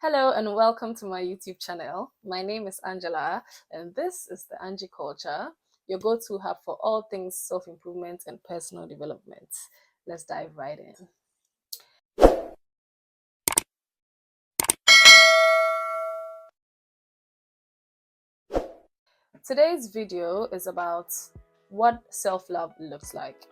Hello and welcome to my YouTube channel. My name is Angela and this is the Angie Culture, your go-to hub for all things self-improvement and personal development. Let's dive right in. Today's video is about what self-love looks like.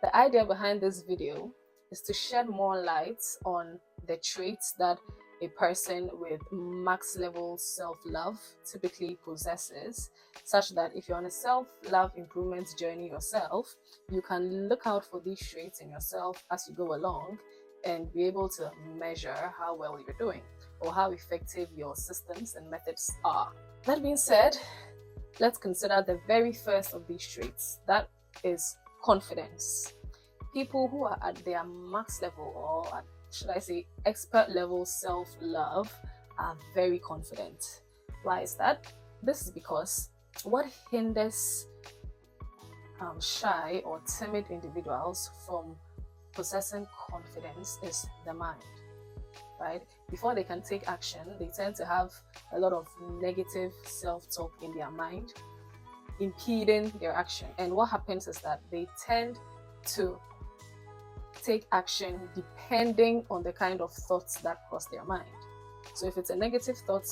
The idea behind this video is to shed more light on the traits that a person with max level self-love typically possesses, such that if you're on a self-love improvement journey yourself, you can look out for these traits in yourself as you go along and be able to measure how well you're doing or how effective your systems and methods are. That being said, let's consider the very first of these traits, that is confidence. People who are at their max level, or at, should I say, expert level self-love, are very confident. Why is that? This is because what hinders shy or timid individuals from possessing confidence is the mind. Right? Before they can take action, they tend to have a lot of negative self-talk in their mind, impeding their action. And what happens is that they tend to take action depending on the kind of thoughts that cross their mind. So if it's a negative thought,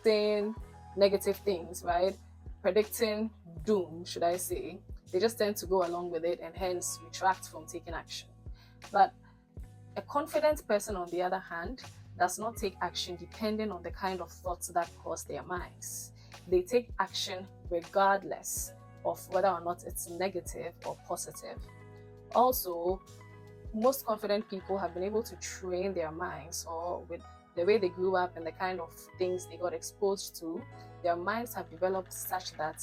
saying negative things, right? Predicting doom, should I say, they just tend to go along with it and hence retract from taking action. But a confident person, on the other hand, does not take action depending on the kind of thoughts that cross their minds. They take action regardless of whether or not it's negative or positive. Also, most confident people have been able to train their minds, or with the way they grew up and the kind of things they got exposed to, their minds have developed such that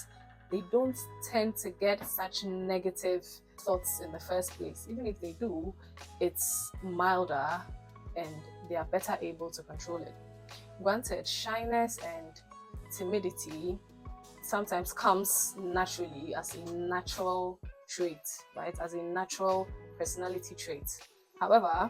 they don't tend to get such negative thoughts in the first place. Even if they do, it's milder and they are better able to control it. Granted, shyness and timidity sometimes comes naturally as a natural trait, right? As a natural personality trait. However,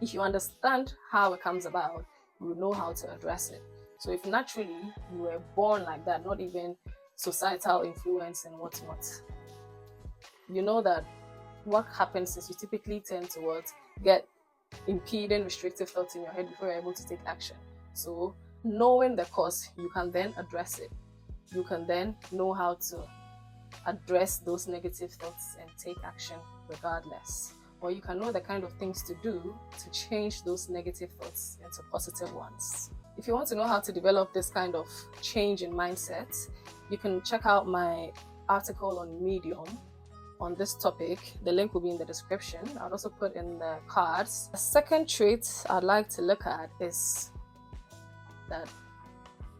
if you understand how it comes about, you know how to address it. So if naturally you were born like that, not even societal influence and whatnot, you know that what happens is you typically tend towards get impeding restrictive thoughts in your head before you're able to take action. So knowing the cause, you can then address it. You can then know how to address those negative thoughts and take action regardless. Or you can know the kind of things to do to change those negative thoughts into positive ones. If you want to know how to develop this kind of change in mindset, you can check out my article on Medium on this topic. The link will be in the description. I'll also put in the cards. The second trait I'd like to look at is that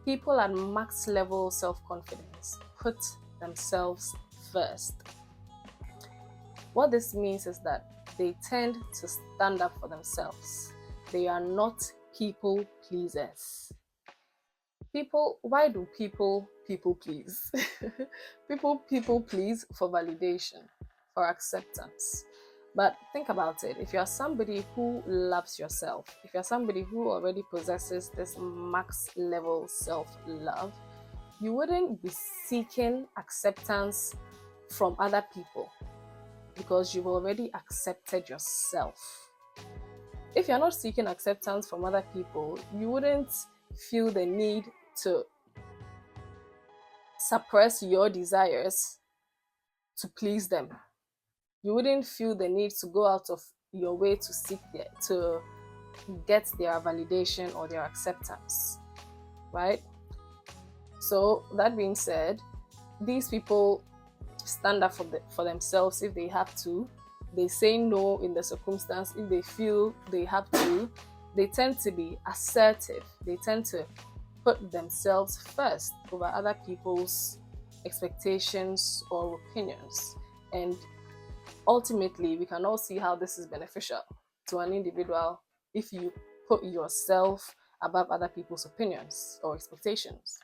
people at max level self-confidence put themselves first. What this means is that they tend to stand up for themselves. They are not people pleasers. Why do people please? People please for validation, for acceptance. But think about it. If you're somebody who loves yourself, if you're somebody who already possesses this max level self-love, you wouldn't be seeking acceptance from other people because you've already accepted yourself. If you're not seeking acceptance from other people, you wouldn't feel the need to suppress your desires to please them. You wouldn't feel the need to go out of your way to get their validation or their acceptance, right? So that being said, these people stand up for themselves if they have to. They say no in the circumstance if they feel they have to. They tend to be assertive. They tend to put themselves first over other people's expectations or opinions. And ultimately, we can all see how this is beneficial to an individual if you put yourself above other people's opinions or expectations.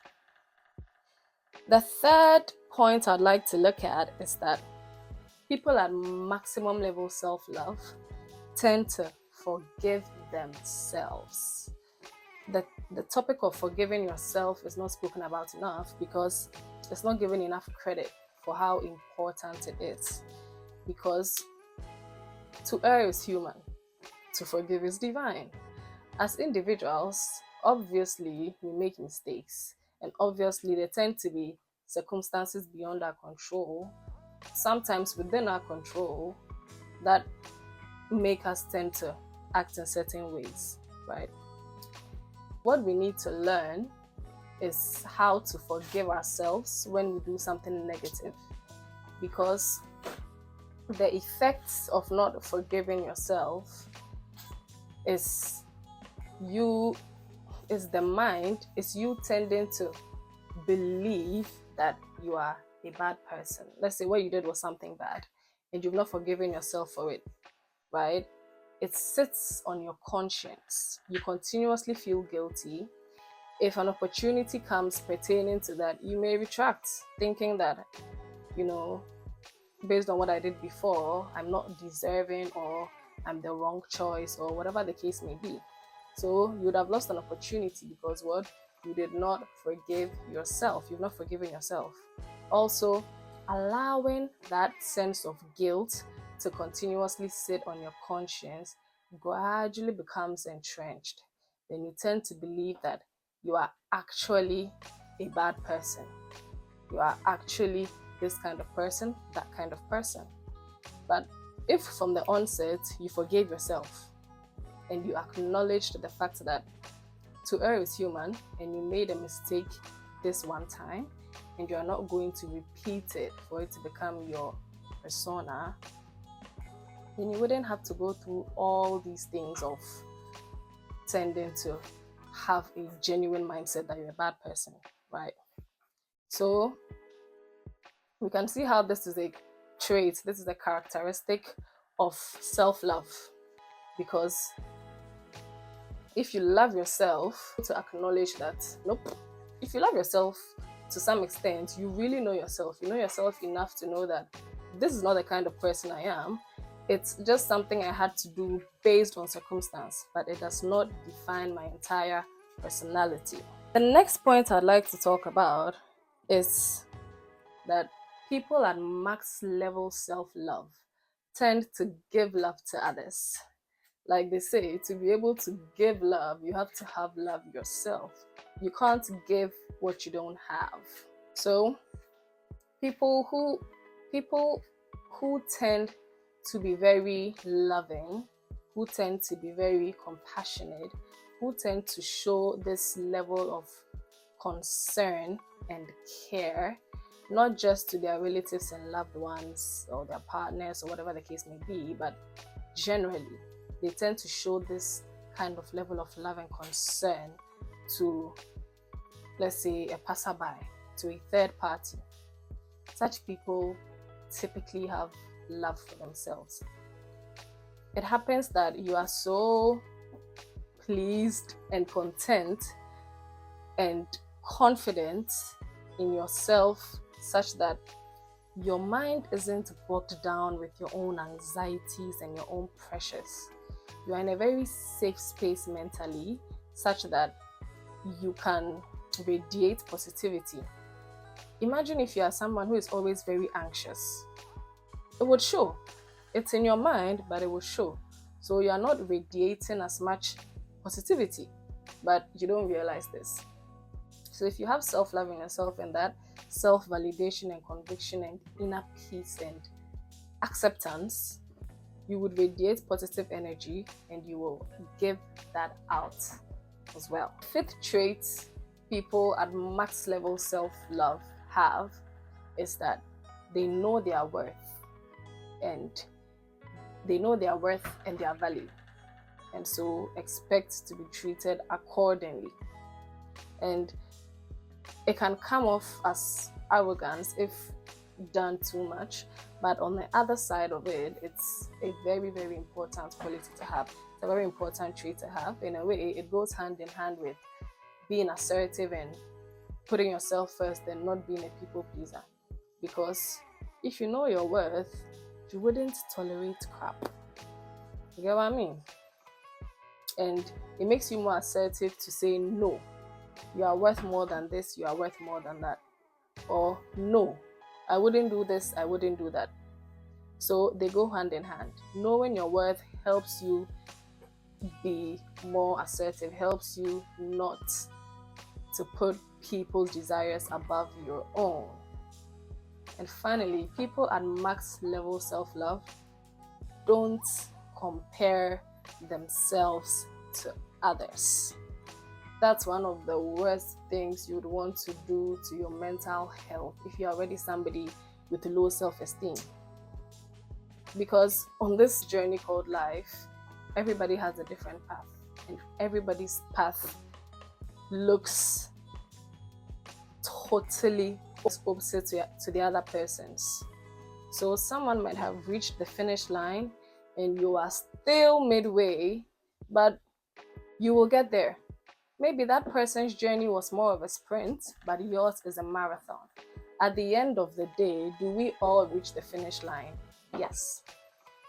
The third point I'd like to look at is that people at maximum level self-love tend to forgive themselves. the topic of forgiving yourself is not spoken about enough because it's not given enough credit for how important it is. Because to err is human, to forgive is divine. As individuals, obviously we make mistakes, and obviously there tend to be circumstances beyond our control, sometimes within our control, that make us tend to act in certain ways, right? What we need to learn is how to forgive ourselves when we do something negative, because the effects of not forgiving yourself is the mind, is you tending to believe that you are a bad person. Let's say what you did was something bad and you've not forgiven yourself for it, right? It sits on your conscience. You continuously feel guilty. If an opportunity comes pertaining to that, you may retract, thinking that, based on what I did before, I'm not deserving, or I'm the wrong choice, or whatever the case may be. So you would have lost an opportunity because what? You did not forgive yourself. You've not forgiven yourself. Also, allowing that sense of guilt to continuously sit on your conscience gradually becomes entrenched. Then you tend to believe that you are actually a bad person. You are actually this kind of person, that kind of person. But if from the onset you forgave yourself and you acknowledged the fact that to err is human and you made a mistake this one time and you are not going to repeat it for it to become your persona, then you wouldn't have to go through all these things of tending to have a genuine mindset that you're a bad person, right? So we can see how this is a trait, this is a characteristic of self-love, because if you love yourself, to acknowledge that, nope, if you love yourself to some extent, you really know yourself. You know yourself enough to know that this is not the kind of person I am. It's just something I had to do based on circumstance, but it does not define my entire personality. The next point I'd like to talk about is that people at max level self-love tend to give love to others. Like they say, to be able to give love, you have to have love yourself. You can't give what you don't have. So people who tend to be very loving, who tend to be very compassionate, who tend to show this level of concern and care, not just to their relatives and loved ones or their partners or whatever the case may be, but generally, they tend to show this kind of level of love and concern to, let's say, a passerby, to a third party. Such people typically have love for themselves. It happens that you are so pleased and content and confident in yourself such that your mind isn't bogged down with your own anxieties and your own pressures. You are in a very safe space mentally such that you can radiate positivity. Imagine if you are someone who is always very anxious. It would show. It's in your mind, but it will show. So you are not radiating as much positivity, but you don't realize this. So if you have self-love in yourself and that self-validation and conviction and inner peace and acceptance, you would radiate positive energy and you will give that out as well. Fifth trait people at max level self-love have is that they know their worth and their value, and so expect to be treated accordingly. And it can come off as arrogance if done too much, but on the other side of it, it's a very, very important quality to have. It's a very important trait to have. In a way, it goes hand in hand with being assertive and putting yourself first and not being a people pleaser. Because if you know your worth, you wouldn't tolerate crap. You get what I mean? and it makes you more assertive to say no. You are worth more than this, you are worth more than that. Or no, I wouldn't do this, I wouldn't do that. So they go hand in hand. Knowing your worth helps you be more assertive, helps you not to put people's desires above your own. And finally, people at max level self-love don't compare themselves to others. That's one of the worst things you'd want to do to your mental health if you're already somebody with low self-esteem. Because on this journey called life, everybody has a different path, and everybody's path looks totally opposite to the other person's. So someone might have reached the finish line and you are still midway, but you will get there. Maybe that person's journey was more of a sprint, but yours is a marathon. At the end of the day, do we all reach the finish line? Yes.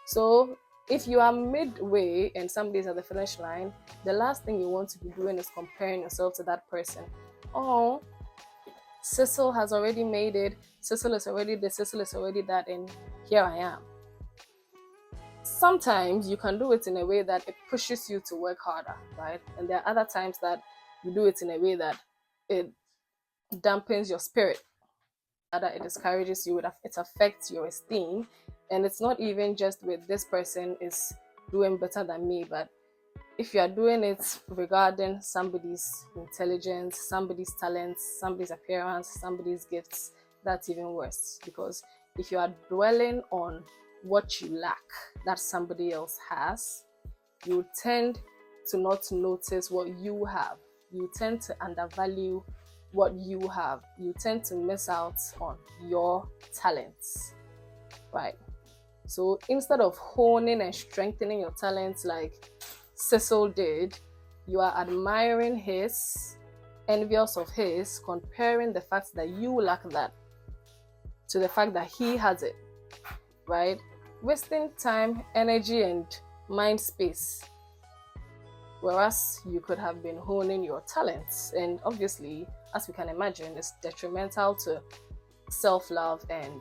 So if you are midway and somebody's at the finish line, the last thing you want to be doing is comparing yourself to that person. Oh, Cecil has already made it, Cecil is already this, Cecil is already that, and here I am. Sometimes you can do it in a way that it pushes you to work harder, right? And there are other times that you do it in a way that it dampens your spirit, that it discourages you, it affects your esteem. And it's not even just with this person is doing better than me, but if you are doing it regarding somebody's intelligence, somebody's talents, somebody's appearance, somebody's gifts, that's even worse. Because if you are dwelling on what you lack that somebody else has, you tend to not notice what you have. You tend to undervalue what you have. You tend to miss out on your talents, right? So instead of honing and strengthening your talents like Cecil did, you are admiring his, envious of his, comparing the fact that you lack that to the fact that he has it, right? Wasting time, energy, and mind space. Whereas you could have been honing your talents. And obviously, as we can imagine, it's detrimental to self-love and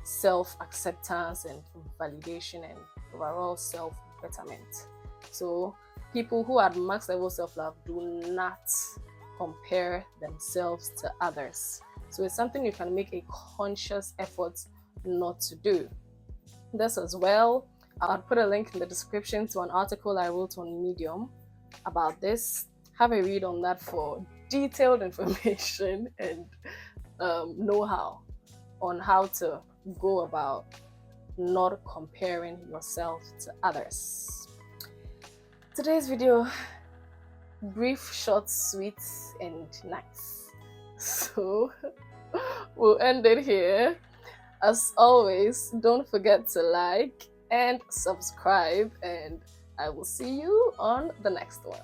self-acceptance and validation and overall self-betterment. So people who are max level self-love do not compare themselves to others. So it's something you can make a conscious effort not to do. This as well, I'll put a link in the description to an article I wrote on Medium about this. Have a read on that for detailed information and know-how on how to go about not comparing yourself to others. Today's video, brief, short, sweet, and nice. So we'll end it here. As always, don't forget to like and subscribe, and I will see you on the next one.